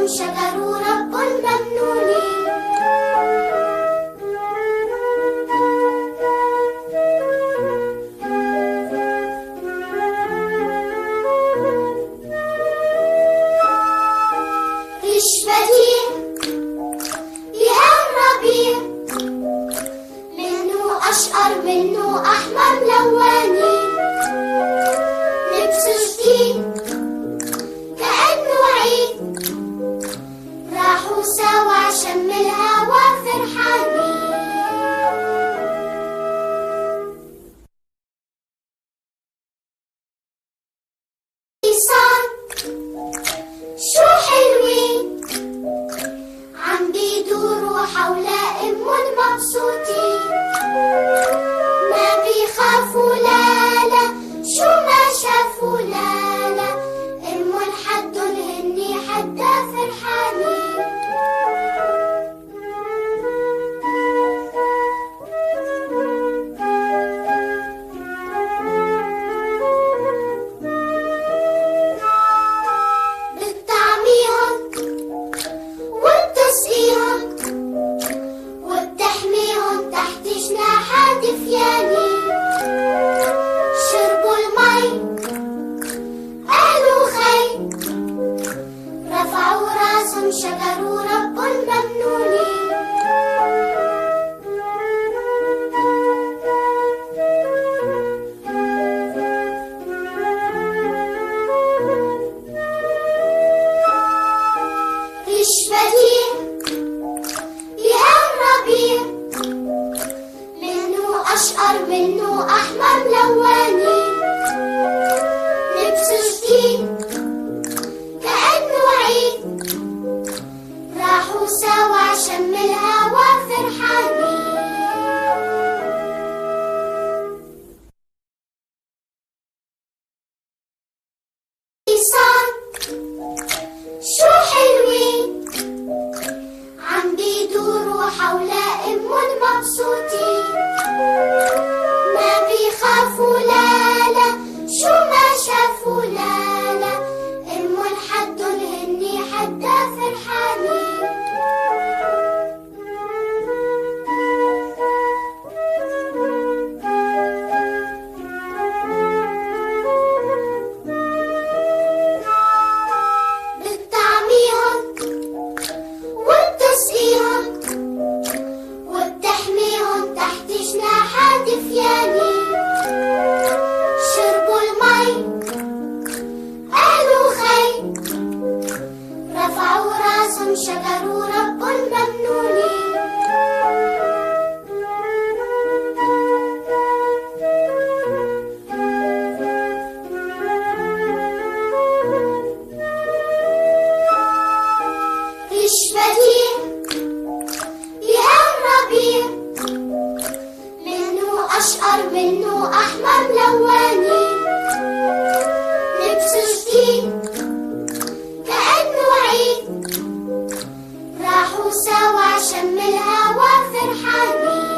شجر رب ممنون. رشفتي يا الربيع، منه أشقر منه أحمر ملوني. لبسه جديد كأنه عيد، راحوا سوا شم الهوا فرحانين. شو حلوين عم بيدوروا حول أمهم مبسوطين، ما بيخافوا لا لا، شو ما شافوا لا لا، أمهم حدن هني حدا فرحانين. شربوا المي قالوا خي، رفعوا راسهم شكروا رب ممنون. رشفتي يا الربيع، أشقر منه أحمر ملوني. لبسه جديد كأنه عيد، راحوا سوا شم الهوا فرحانين. شو حلوين عم بيدوروا حول أمهم مبسوطين، ما بيخافوا لا لا، شو ما شافوا لا لا، أمهم حدن هني حدا فرحانين. بتطعميهم وبتسقيهم وبتحميهم تحت جناحات دفياني. شربوا المي قالوا خي، رفعوا راسهم شكروا رب ممنون. رشفتي يا الربيع، منه أشقر منه أحمر ملوني. لبسه جديد كأنه عيد، راحوا سوا شم الهوا فرحانين.